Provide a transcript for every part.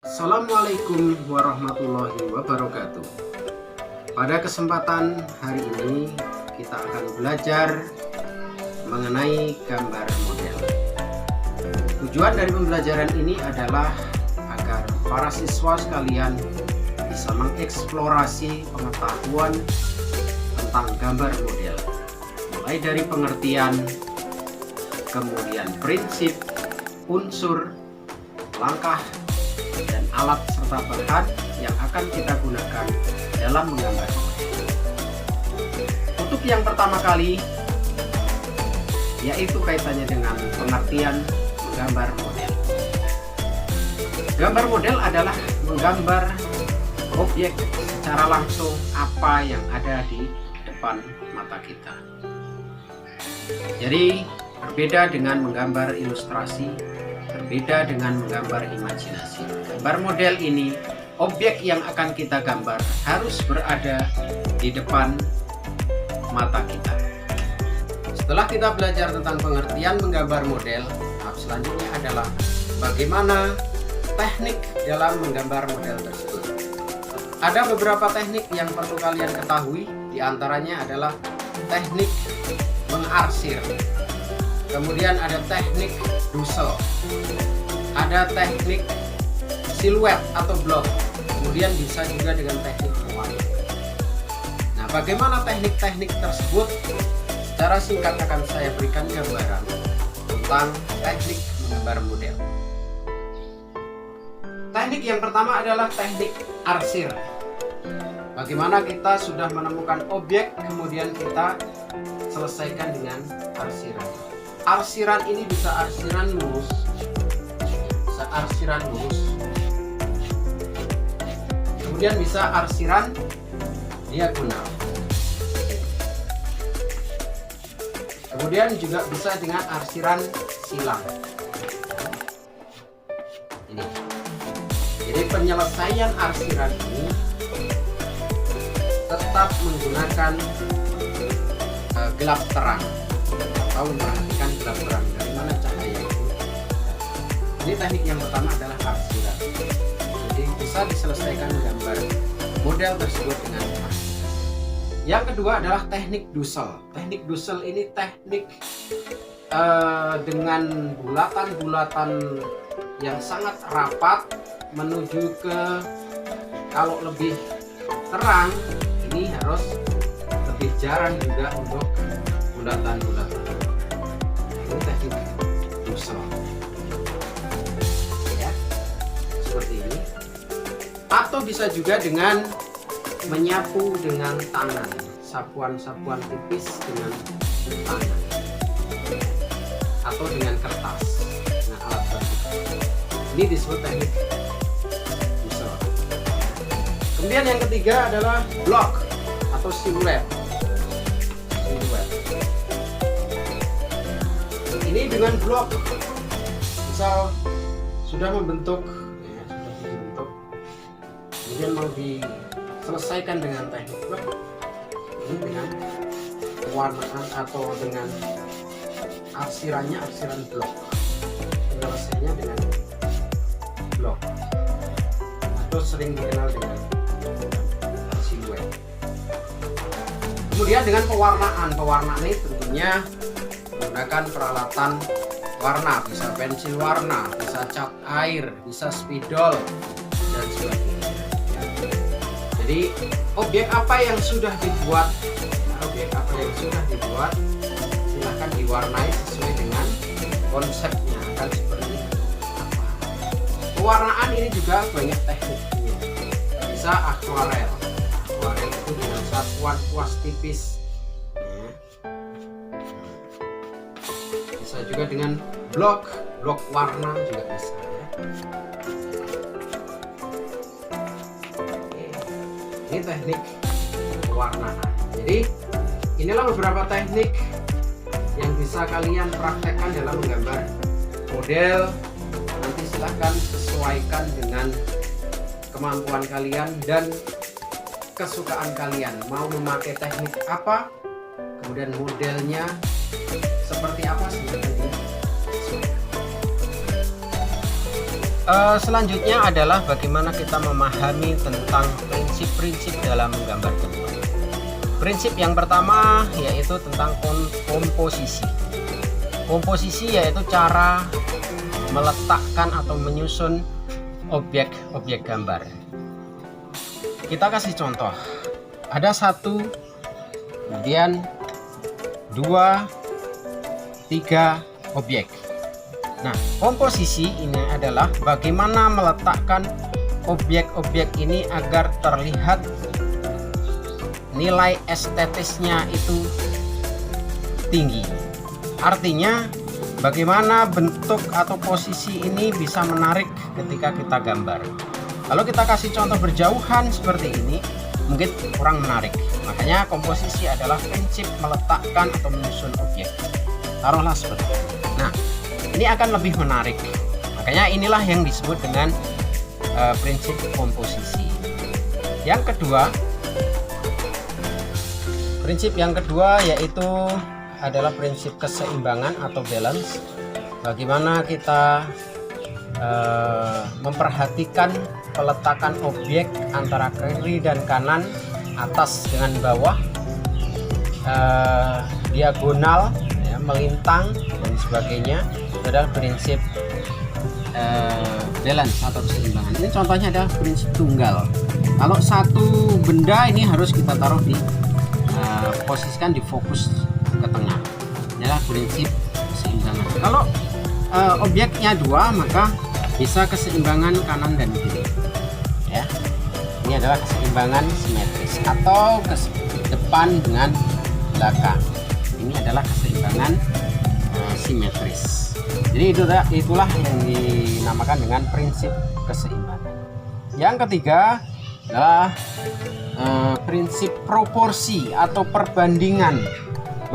Assalamualaikum warahmatullahi wabarakatuh. Pada kesempatan hari ini kita akan belajar mengenai gambar model. Tujuan dari pembelajaran ini adalah agar para siswa sekalian bisa mengeksplorasi pengetahuan tentang gambar model, mulai dari pengertian, kemudian prinsip, unsur, langkah, dan alat serta bahan yang akan kita gunakan dalam menggambar model. Untuk yang pertama kali, yaitu kaitannya dengan pengertian menggambar model. Gambar model adalah menggambar objek secara langsung apa yang ada di depan mata kita. Jadi berbeda dengan menggambar ilustrasi, berbeda dengan menggambar imajinasi. Gambar model ini, objek yang akan kita gambar harus berada di depan mata kita. Setelah kita belajar tentang pengertian menggambar model, tahap selanjutnya adalah bagaimana teknik dalam menggambar model tersebut. Ada beberapa teknik yang perlu kalian ketahui, diantaranya adalah teknik mengarsir. Kemudian ada teknik Dussel, ada teknik siluet atau blok, kemudian bisa juga dengan teknik pewarna. Nah, bagaimana teknik-teknik tersebut? Secara singkat akan saya berikan gambaran tentang teknik menggambar model. Teknik yang pertama adalah teknik arsir. Bagaimana kita sudah menemukan objek, kemudian kita selesaikan dengan arsiran. Arsiran ini bisa arsiran lurus, bisa arsiran lurus, kemudian bisa arsiran diagonal, kemudian juga bisa dengan arsiran silang. Ini. Jadi penyelesaian arsiran ini tetap menggunakan gelap terang, atau memperhatikan gelap terang dari mana cahaya itu. Ini teknik yang pertama adalah arsiran. Jadi bisa diselesaikan gambar model tersebut dengan arsiran. Yang kedua adalah teknik Dussel. Teknik Dussel ini teknik dengan bulatan-bulatan yang sangat rapat menuju ke, kalau lebih terang ini harus lebih jarang juga untuk bulatan-bulatan. Ini teknik Dussel, ya, seperti ini. Atau bisa juga dengan menyapu dengan tangan, sapuan-sapuan tipis dengan tangan, atau dengan kertas, dengan alat bantu. Ini disebut teknik Dussel. Kemudian yang ketiga adalah blok atau siluet. Ini dengan blok, misal sudah membentuk, kemudian mau diselesaikan dengan teknik blok, ini dengan pewarnaan atau dengan arsirannya, arsiran blok, penyelesaiannya dengan blok, atau sering dikenal dengan siluet. Kemudian dengan pewarnaan ini tentunya menggunakan peralatan warna, bisa pensil warna, bisa cat air, bisa spidol, dan sebagainya. Jadi objek apa yang sudah dibuat, silahkan diwarnai sesuai dengan konsepnya, akan seperti apa. Pewarnaan ini juga banyak tekniknya. Bisa akuarel itu dengan satuan kuas tipis. Bisa juga dengan blok warna juga bisa, ya. Oke. Ini teknik pewarnaan. Jadi inilah beberapa teknik yang bisa kalian praktekkan dalam menggambar model. Nanti silahkan sesuaikan dengan kemampuan kalian dan kesukaan kalian. Mau memakai teknik apa, kemudian modelnya seperti apa, silahkan disesuaikan. Selanjutnya adalah bagaimana kita memahami tentang prinsip-prinsip dalam menggambar bentuk. Prinsip yang pertama yaitu tentang komposisi. Komposisi yaitu cara meletakkan atau menyusun objek-objek gambar. Kita kasih contoh. Ada 1, kemudian 2, 3 objek. Nah, komposisi ini adalah bagaimana meletakkan objek-objek ini agar terlihat nilai estetisnya itu tinggi. Artinya, bagaimana bentuk atau posisi ini bisa menarik ketika kita gambar. Kalau kita kasih contoh berjauhan seperti ini, mungkin kurang menarik. Makanya komposisi adalah prinsip meletakkan atau menyusun objek. Taruhlah seperti ini. Nah, ini akan lebih menarik. Makanya inilah yang disebut dengan prinsip komposisi. Yang kedua, prinsip yang kedua yaitu adalah prinsip keseimbangan atau balance. Bagaimana kita memperhatikan peletakan objek antara kiri dan kanan, atas dengan bawah, diagonal, ya, melintang dan sebagainya. Itu adalah prinsip balance atau keseimbangan. Ini contohnya adalah prinsip tunggal. Kalau satu benda ini harus kita taruh di posisikan di fokus ke tengah. Ini adalah prinsip keseimbangan. Kalau objeknya 2, maka bisa keseimbangan kanan dan kiri. Ya, ini adalah keseimbangan simetris atau depan dengan belakang. Ini adalah keseimbangan simetris. Jadi itulah yang dinamakan dengan prinsip keseimbangan. Yang ketiga adalah prinsip proporsi atau perbandingan.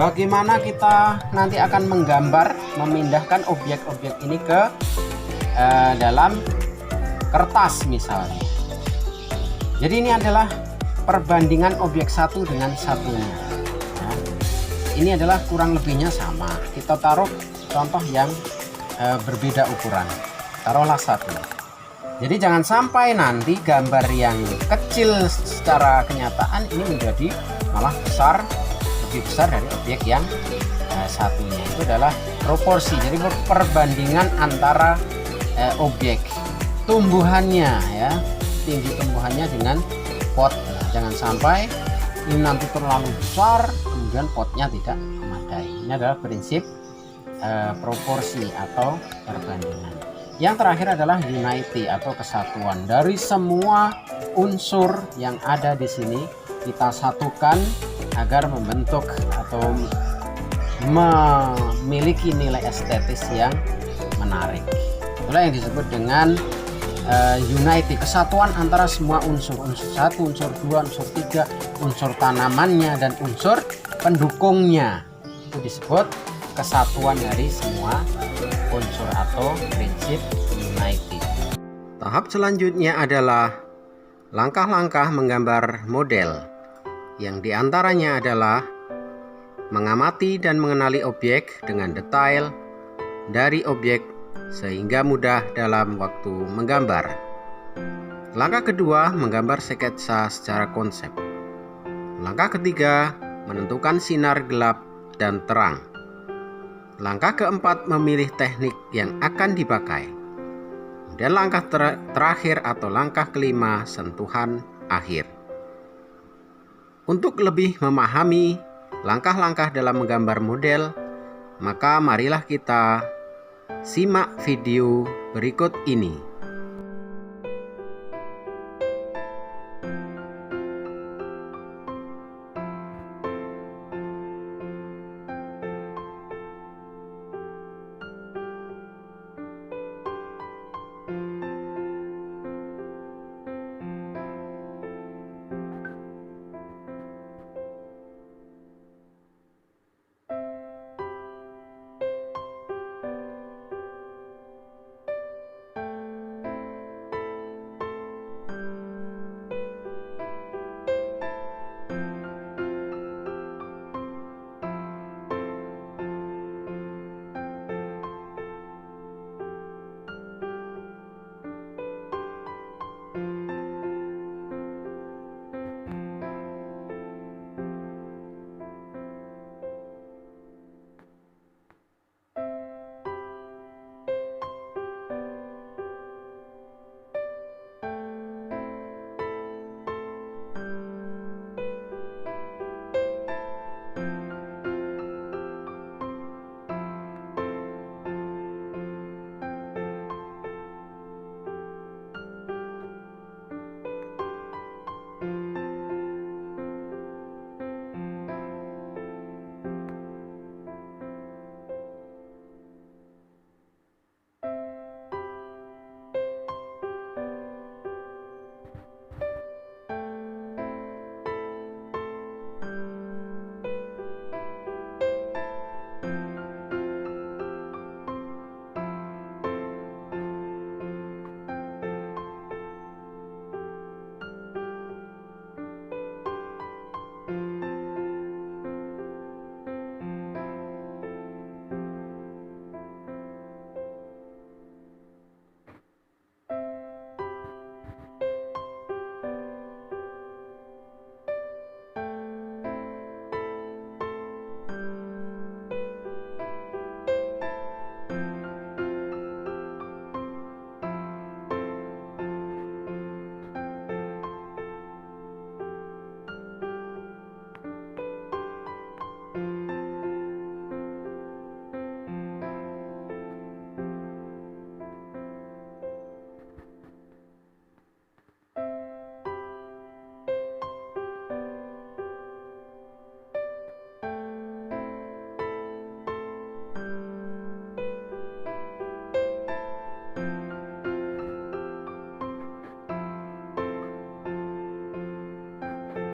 Bagaimana kita nanti akan menggambar, memindahkan objek-objek ini ke dalam kertas misalnya. Jadi ini adalah perbandingan objek satu dengan satunya. Nah, ini adalah kurang lebihnya sama. Kita taruh contoh yang berbeda ukuran. Taruhlah 1. Jadi jangan sampai nanti gambar yang kecil secara kenyataan ini menjadi malah besar, lebih besar dari objek yang satunya. Itu adalah proporsi. Jadi perbandingan antara objek, tumbuhannya, ya, tinggi tumbuhannya dengan pot. Nah, jangan sampai ini nanti terlalu besar kemudian potnya tidak memadai. Ini adalah prinsip proporsi atau perbandingan. Yang terakhir adalah unity atau kesatuan. Dari semua unsur yang ada di sini kita satukan agar membentuk atau memiliki nilai estetis yang menarik. Itulah yang disebut dengan unity, kesatuan antara semua unsur 1, unsur 2, unsur 3, unsur tanamannya dan unsur pendukungnya. Itu disebut kesatuan dari semua unsur atau prinsip unity. Tahap selanjutnya adalah langkah-langkah menggambar model, yang diantaranya adalah mengamati dan mengenali objek dengan detail dari objek sehingga mudah dalam waktu menggambar. Langkah kedua, menggambar sketsa secara konsep. Langkah ketiga, menentukan sinar gelap dan terang. Langkah keempat, memilih teknik yang akan dipakai. Dan langkah terakhir atau langkah kelima, sentuhan akhir. Untuk lebih memahami langkah-langkah dalam menggambar model, maka marilah kita simak video berikut ini.